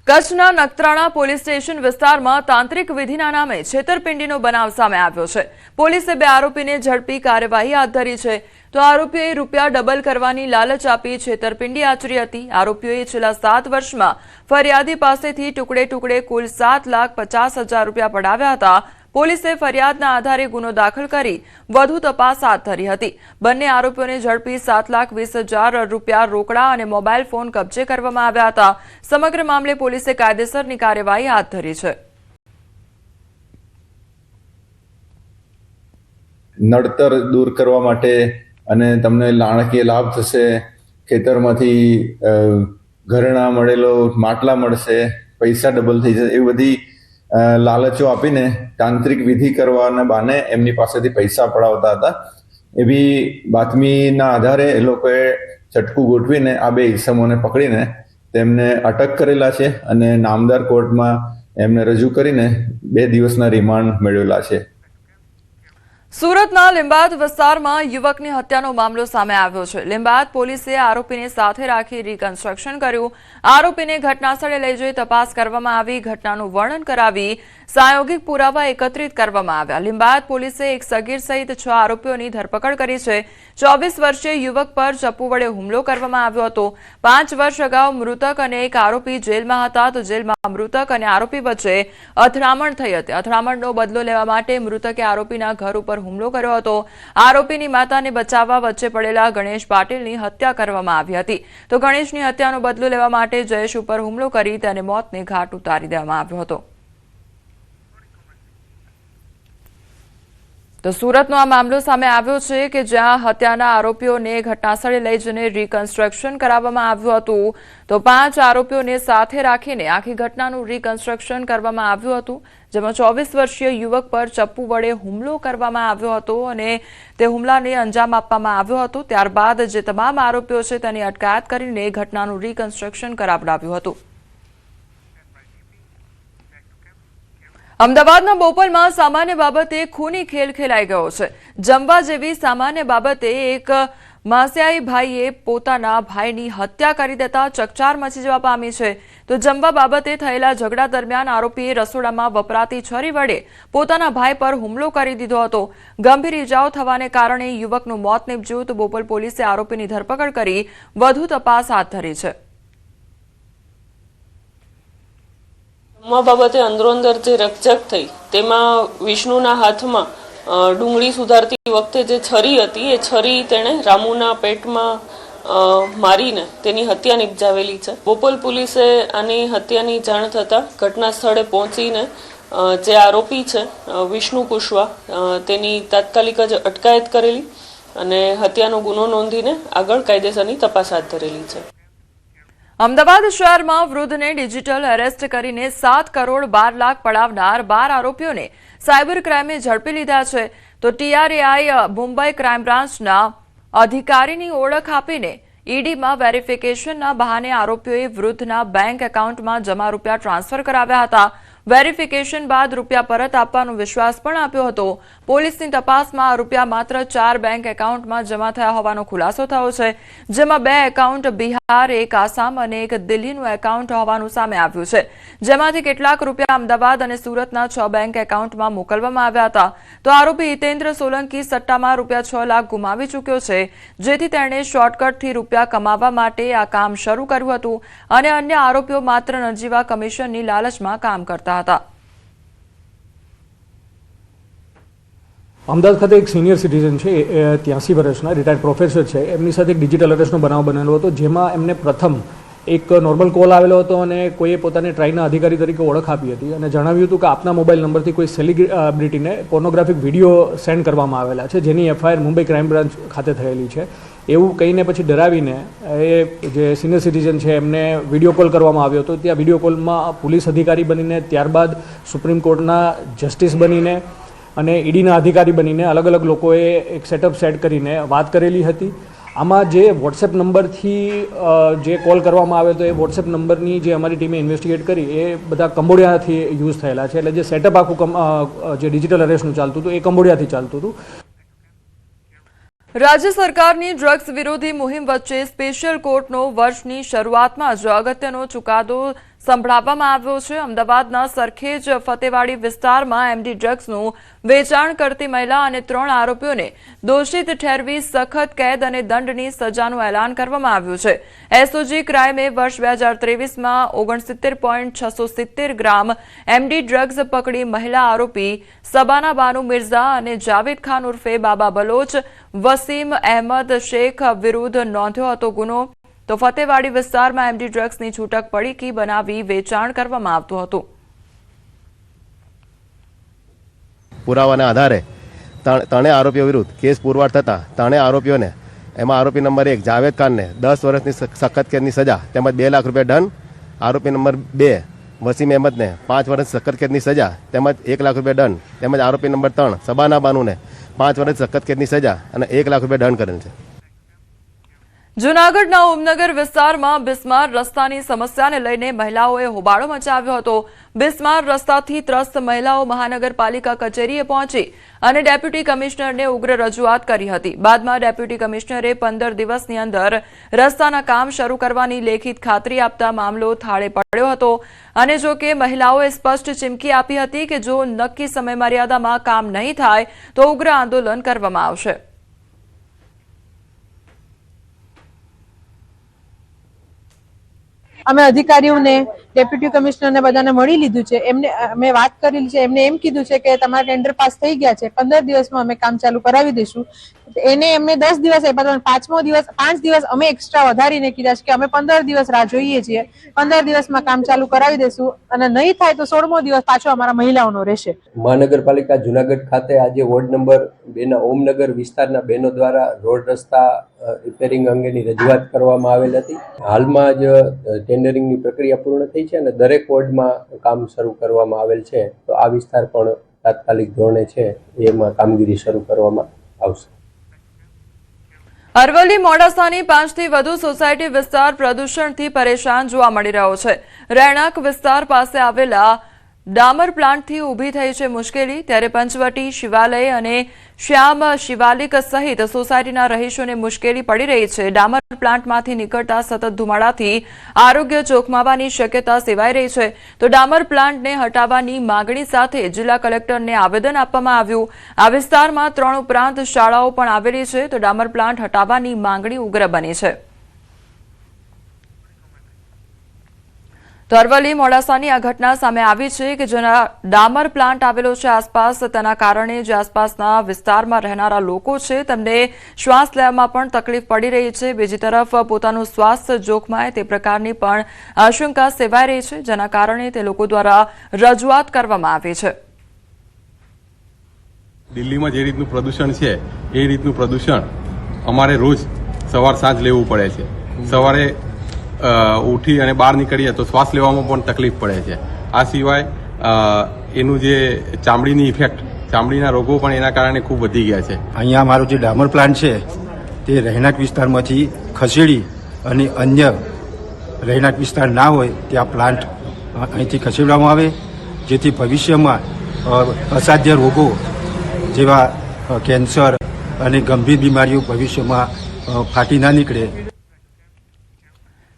કચ્છના Nakhatrana police station વિસ્તારમાં તાંત્રિક વિધિના નામે છેતરપિંડીનો બનાવ સામે આવ્યો છે। પોલીસે 2 આરોપીને ઝડપી કાર્યવાહી હાથ ધરી છે। તો આરોપીઓએ રૂપિયા ડબલ કરવાની લાલચ આપી છેતરપિંડી આચરી હતી। આરોપીઓએ છેલ્લા 7 વર્ષમાં ફરિયાદી પાસેથી ટુકડે ટુકડે કુલ 7,50,000 રૂપિયા પડાવ્યા હતા। પોલીસે ફરિયાદના આધારે ગુનો દાખલ કરી વધુ તપાસ હાથ ધરી હતી। બંને આરોપીઓને ઝડપી 7,20,000 રૂપિયા રોકડા અને મોબાઈલ ફોન કબજે કરવામાં આવ્યા હતા। સમગ્ર મામલે પોલીસે કાયદેસરની કાર્યવાહી હાથ ધરી છે। નડતર દૂર કરવા માટે અને તમને નાણાકીય લાભ થશે, ખેતરમાંથી ઘરેણા મળેલો માટલા મળશે, પૈસા ડબલ થઈ જશે, એ બધી લાલચો આપીને તાંત્રિક વિધિ કરવાના બહાને એમની પાસેથી પૈસા પડાવતા હતા। એવી બાતમીના આધારે એ લોકોએ ચટકું ગોઠવીને આ 2 ઈસમોને પકડીને તેમને અટક કરેલા છે અને નામદાર કોર્ટમાં એમને રજૂ કરીને 2 દિવસના રિમાન્ડ મેળવેલા છે। સુરતના લીંબાદ વિસ્તારમાં યુવકની હત્યાનો મામલો સામે આવ્યો છે। લીંબાદ પોલીસે આરોપીને સાથે રાખી રિકન્સ્ટ્રક્શન કર્યું। આરોપીને ઘટનાસ્થળે લઈ જઈ તપાસ કરવામાં આવી। ઘટનાનું વર્ણન કરાવી પ્રાયોગિક પુરાવા એકત્રિત કરવામાં આવ્યા। લીંબાદ પોલીસે એક સગીર સહિત 6 આરોપીઓની ધરપકડ કરી છે। 24 વર્ષીય યુવક પર ચપ્પુ વડે હુમલો કરવામાં આવ્યો હતો। 5 વર્ષ અગાઉ મૃતક અને એક આરોપી જેલમાં હતા। તો જેલમાં મૃતક અને આરોપી વચ્ચે અથડામણ થઈ હતી। અથડામણનો બદલો લેવા માટે મૃતકે આરોપીના ઘર ઉપર હુમલો કર્યો હતો। આરોપીની માતાને બચાવવા વચ્ચે પડેલા ગણેશ પાટીલની હત્યા કરવામાં આવી હતી। તો ગણેશની હત્યાનો બદલો લેવા માટે જયેશ ઉપર હુમલો કરી તેને મોતને ઘાટ ઉતારી દેવામાં આવ્યો હતો। તો સુરતનો આ મામલો સામે આવ્યો છે કે જ્યાં હત્યાના આરોપીઓને ઘટનાસ્થળે લઈ જઈને રિકન્સ્ટ્રક્શન કરાવવામાં આવ્યું હતું। તો 5 આરોપીઓને સાથે રાખીને આખી ઘટનાનું રિકન્સ્ટ્રક્શન કરવામાં આવ્યું હતું, જેમાં 24 વર્ષીય યુવક પર ચપ્પુ વડે હુમલો કરવામાં આવ્યો હતો અને તે હુમલાને અંજામ આપવામાં આવ્યો હતો। ત્યારબાદ જે તમામ આરોપીઓ છે તેની અટકાયત કરીને ઘટનાનું રિકન્સ્ટ્રક્શન કરાવડાવ્યું હતું। અમદાવાદના બોપલમાં સામાન્ય બાબતે ખૂની ખેલ ખેલાઈ ગયો છે। જમવા જેવી સામાન્ય બાબતે એક માસિયાઈ ભાઈએ પોતાના ભાઈની હત્યા કરી દેતા ચકચાર મચી જવા પામી છે। તો જમવા બાબતે થયેલા ઝઘડા દરમિયાન આરોપીએ રસોડામાં વપરાતી છરી વડે પોતાના ભાઈ પર હુમલો કરી દીધો હતો। ગંભીર ઇજાઓ થવાને કારણે યુવકનું મોત નીપજ્યું। તો બોપલ પોલીસે આરોપીની ધરપકડ કરી વધુ તપાસ હાથ ધરી છે। બાબતે અંદરોઅંદર જે રકઝક થઈ તેમાં વિષ્ણુના હાથમાં ડુંગળી સુધારતી વખતે જે છરી હતી એ છરી તેણે રામુના પેટમાં મારીને તેની હત્યા નિપજાવેલી છે। બોપલ પોલીસે આની હત્યાની જાણ થતાં ઘટના સ્થળે પહોંચીને જે આરોપી છે વિષ્ણુ કુશવા તેની તાત્કાલિક જ અટકાયત કરેલી અને હત્યાનો ગુનો નોંધીને આગળ કાયદેસરની તપાસ હાથ ધરેલી છે। અમદાવાદ શહેરમાં વૃદ્ધને ડિજિટલ એરેસ્ટ કરીને 7 કરોડ 12 લાખ પડાવનાર 12 આરોપીઓને સાયબર ક્રાઇમે ઝડપી લીધા છે। તો TRAI મુંબઈ ક્રાઇમ બ્રાન્ચના અધિકારીની ઓળખ આપીને ઈડીમાં વેરિફિકેશનના બહાને આરોપીઓએ વૃદ્ધના બેંક એકાઉન્ટમાં જમા રૂપિયા ટ્રાન્સફર કરાવ્યા હતા। વેરિફિકેશન બાદ રૂપિયા પરત આપવાનો વિશ્વાસ પણ આપ્યો હતો। પોલીસની તપાસમાં આ રૂપિયા માત્ર 4 બેંક એકાઉન્ટમાં જમા થયા હોવાનો ખુલાસો થયો છે, જેમાં 2 એકાઉન્ટ બિહાર, 1 આસામ અને 1 દિલ્હીનું એકાઉન્ટ હોવાનું સામે આવ્યું છે, જેમાંથી કેટલાક રૂપિયા અમદાવાદ અને સુરતના 6 બેંક એકાઉન્ટમાં મોકલવામાં આવ્યા હતા। તો આરોપી હિતેન્દ્ર સોલંકી સટ્ટામાં રૂપિયા 6 લાખ ગુમાવી ચૂક્યો છે, જેથી તેણે શોર્ટકટથી રૂપિયા કમાવા માટે આ કામ શરૂ કર્યું હતું અને અન્ય આરોપીઓ માત્ર નજીવા કમિશનની લાલચમાં કામ કરતા હતા। અમદાવાદ ખાતે એક સિનિયર સિટીઝન છે, 83 વર્ષના રિટાયર્ડ પ્રોફેસર છે, એમની સાથે એક ડિજિટલ અરેસ્ટનો બનાવ બનેલો હતો, જેમાં એમને પ્રથમ એક નોર્મલ કોલ આવેલો હતો અને કોઈએ પોતાને ટ્રાઈના અધિકારી તરીકે ઓળખ આપી હતી અને જણાવ્યું હતું કે આપના મોબાઈલ નંબરથી કોઈ સેલિબ્રિટીને પોર્નોગ્રાફિક વિડીયો સેન્ડ કરવામાં આવેલા છે, જેની FIR મુંબઈ ક્રાઇમ બ્રાન્ચ ખાતે થયેલી છે। એવું કહીને પછી ડરાવીને એ જે સિનિયર સિટીઝન છે એમને વિડીયો કોલ કરવામાં આવ્યો હતો। ત્યાં વિડીયો કોલમાં પોલીસ અધિકારી બનીને, ત્યારબાદ સુપ્રીમ કોર્ટના જસ્ટિસ બનીને અને ઈડીના અધિકારી બનીને અલગ અલગ લોકોએ એક સેટઅપ સેટ કરીને વાત કરેલી હતી। આમાં જે વોટ્સએપ નંબરથી જે કોલ કરવામાં આવે તો એ વોટ્સએપ નંબરની જે અમારી ટીમે ઇન્વેસ્ટિગેટ કરી એ બધા કંબોડિયાથી યુઝ થયેલા છે। એટલે જે સેટઅપ આખું જે ડિજિટલ અરેસ્ટનું ચાલતું હતું એ કંબોડિયાથી ચાલતું હતું। રાજ્ય સરકારની ડ્રગ્સ વિરોધી મુહિમ વચ્ચે સ્પેશિયલ કોર્ટનો વર્ષની શરૂઆતમાં જ અગત્યનો ચુકાદો સંભળાવવામાં આવ્યો છે। અમદાવાદના સરખેજ ફતેવાડી વિસ્તારમાં એમડી ડ્રગ્સનું વેચાણ કરતી મહિલા અને 3 આરોપીઓને દોષિત ઠેરવી સખત કેદ અને દંડની સજાનું એલાન કરવામાં આવ્યું છે। એસઓજી ક્રાઇમે વર્ષ 2023માં 69.670 ગ્રામ એમડી ડ્રગ્સ પકડી મહિલા આરોપી સબાના બાનુ મિર્ઝા અને જાવેદ ખાન ઉર્ફે બાબા બલોચ વસીમ અહેમદ શેખ વિરુદ્ધ નોંધ્યો હતો ગુનો। તો ફતેવાડી વિસ્તારમાં એમડી ડ્રગ્સની છૂટક પડીકી બનાવી વેચાણ કરવામાં આવતું હતું। પુરાવાના આધારે ત્રણેય આરોપીઓ વિરુદ્ધ કેસ પુરવાર થતા ત્રણેય આરોપીઓને એમાં આરોપી નંબર 1 જાવેદ ખાનને 10 વર્ષની સખત કેદની સજા તેમજ 2 લાખ રૂપિયા દંડ, આરોપી નંબર 2 વસીમ અહેમદને 5 વર્ષ સખત કેદની સજા તેમજ 1 લાખ રૂપિયા દંડ તેમજ આરોપી નંબર 3 સબાના બાનુને 5 વર્ષ સખત કેદની સજા અને 1 લાખ રૂપિયા દંડ કરેલ છે। જૂનાગઢના ઓમનગર વિસ્તારમાં બિસ્માર રસ્તાની સમસ્યાને લઈને મહિલાઓએ હોબાળો મચાવ્યો હતો। બિસ્માર રસ્તાથી ત્રસ્ત મહિલાઓ મહાનગરપાલિકા કચેરીએ પહોંચી અને ડેપ્યુટી કમિશનરને ઉગ્ર રજૂઆત કરી હતી। બાદમાં ડેપ્યુટી કમિશનરે 15 દિવસની અંદર રસ્તાના કામ શરૂ કરવાની લેખિત ખાતરી આપતા મામલો થાળે પડ્યો હતો અને જો કે મહિલાઓએ સ્પષ્ટ ચીમકી આપી હતી કે જો નક્કી સમયમર્યાદામાં કામ નહીં થાય તો ઉગ્ર આંદોલન કરવામાં આવશે। અમે અધિકારીઓને ડેપ્યુટી કમિશનરને બધાને મળી લીધું છે। એમને અમે વાત કરેલી છે। એમને એમ કીધું છે કે તમારા ટેન્ડર પાસ થઈ ગયા છે, 15 દિવસમાં અમે કામ ચાલુ કરાવી દઈશું। એને એમને 10 દિવસ આપ્યા, 5મો દિવસ 5 દિવસ અમે એક્સ્ટ્રા વધારીને કીધા છે કે અમે 15 દિવસ રાહ જોઈએ છીએ, 15 દિવસમાં કામ ચાલુ કરાવી દઈશું અને નહીં થાય તો 16મો દિવસ પાછો અમારા મહિલાઓનો રહેશે। મહાનગરપાલિકા જુનાગઢ ખાતે આજે વોર્ડ નંબર 2 ના ઓમનગર વિસ્તારના બહેનો દ્વારા રોડ રસ્તા રિપેરિંગ અંગેની રજૂઆત કરવામાં આવેલ હતી। હાલમાં જ ટેન્ડરિંગની પ્રક્રિયા પૂર્ણ થઈ છે અને દરેક વોર્ડમાં કામ શરૂ કરવામાં આવેલ છે, તો આ વિસ્તાર પણ તાત્કાલિક ધોરણે છે એમાં કામગીરી શરૂ કરવામાં આવશે। અરવલ્લી મોડાસાની 5 થી વધુ સોસાયટી વિસ્તાર પ્રદૂષણથી પરેશાન જોવા મળી રહ્યો છે। રહેણાંક વિસ્તાર પાસે આવેલા ડામર પ્લાન્ટથી ઊભી થઈ છે મુશ્કેલી, ત્યારે પંચવટી, શિવાલય અને શ્યામ શિવાલિક સહિત સોસાયટીના રહીશોને મુશ્કેલી પડી રહી છે। ડામર પ્લાન્ટમાંથી નીકળતા સતત ધુમાડાથી આરોગ્ય જોખમાવાની શક્યતા સેવાઈ રહી છે, તો ડામર પ્લાન્ટને હટાવવાની માગણી સાથે જિલ્લા કલેક્ટરને આવેદન આપવામાં આવ્યું। આ વિસ્તારમાં 3 ઉપરાંત શાળાઓ પણ આવેલી છે, તો ડામર પ્લાન્ટ હટાવવાની માંગણી ઉગ્ર બની છે। તો અરવલ્લી મોડાસાની આ ઘટના સામે આવી છે કે જેના ડામર પ્લાન્ટ આવેલો છે આસપાસ, તેના કારણે જે આસપાસના વિસ્તારમાં રહેનારા લોકો છે તેમને શ્વાસ લેવામાં પણ તકલીફ પડી રહી છે। બીજી તરફ પોતાનું સ્વાસ્થ્ય જોખમાય તે પ્રકારની પણ આશંકા સેવાઈ રહી છે, જેના કારણે તે લોકો દ્વારા રજૂઆત કરવામાં આવી છે। દિલ્હીમાં જે રીતનું પ્રદૂષણ છે એ રીતનું પ્રદૂષણ અમારે રોજ સવાર સાંજ લેવું પડે છે। સવારે ઉઠી અને બહાર નીકળીએ તો શ્વાસ લેવામાં પણ તકલીફ પડે છે। આ સિવાય એનું જે ચામડીની ઇફેક્ટ, ચામડીના રોગો પણ એના કારણે ખૂબ વધી ગયા છે। અહીંયા અમારો જે ડામર પ્લાન્ટ છે તે રહેણાંક વિસ્તારમાંથી ખસેડી અને અન્ય રહેણાંક વિસ્તાર ના હોય ત્યાં પ્લાન્ટ અહીંથી ખસેડવામાં આવે, જેથી ભવિષ્યમાં અસાધ્ય રોગો જેવા કેન્સર અને ગંભીર બીમારીઓ ભવિષ્યમાં ફાટી ના નીકળે।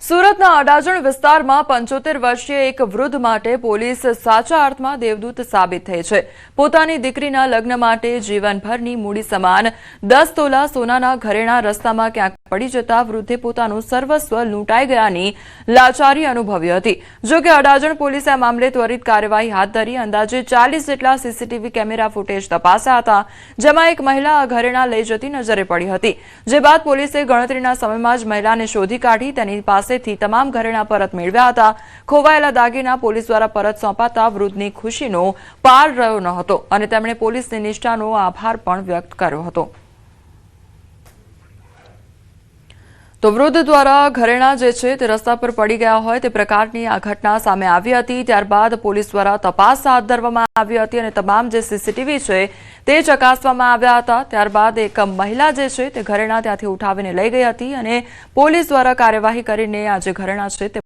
સુરતના અડાજણ વિસ્તારમાં 75 વર્ષીય એક વૃદ્ધ માટે પોલીસ સાચા અર્થમાં દેવદૂત સાબિત થઈ છે। પોતાની દીકરીના લગ્ન માટે જીવનભરની મૂડી સમાન 10 તોલા સોનાના ઘરેણા રસ્તામાં ક્યાંક પડી જતા વૃદ્ધે પોતાનું સર્વસ્વ લૂંટાઈ ગયાની લાચારી અનુભવી હતી। જો કે અડાજણ પોલીસે આ મામલે ત્વરિત કાર્યવાહી હાથ ધરી અંદાજે 40 જેટલા સીસીટીવી કેમેરા ફૂટેજ તપાસ્યા હતા, જેમાં એક મહિલા આ ઘરેણા લઈ જતી નજરે પડી હતી, જે બાદ પોલીસે ગણતરીના સમયમાં જ મહિલાને શોધી કાઢી તેની પાસે તમામ ઘરેણા પરત મેળવ્યા હતા। ખોવાયેલા દાગીના પોલીસ દ્વારા પરત સોંપાતા વૃદ્ધની ખુશીનો પાર રહ્યો ન હતો અને તેમણે પોલીસની નિષ્ઠાનો આભાર પણ વ્યક્ત કર્યો હતો। તો વૃદ્ધ દ્વારા ઘરેણા જે છે તે રસ્તા પર પડી ગયા હોય તે પ્રકારની આ ઘટના સામે આવી હતી। ત્યારબાદ પોલીસ દ્વારા તપાસ હાથ ધરવામાં આવી હતી અને તમામ જે સીસીટીવી છે તે ચકાસવામાં આવ્યા હતા। ત્યારબાદ એક મહિલા જે છે તે ઘરેણા ત્યાંથી ઉઠાવીને લઈ ગઈ હતી અને પોલીસ દ્વારા કાર્યવાહી કરીને આ જે ઘરેણા છે તે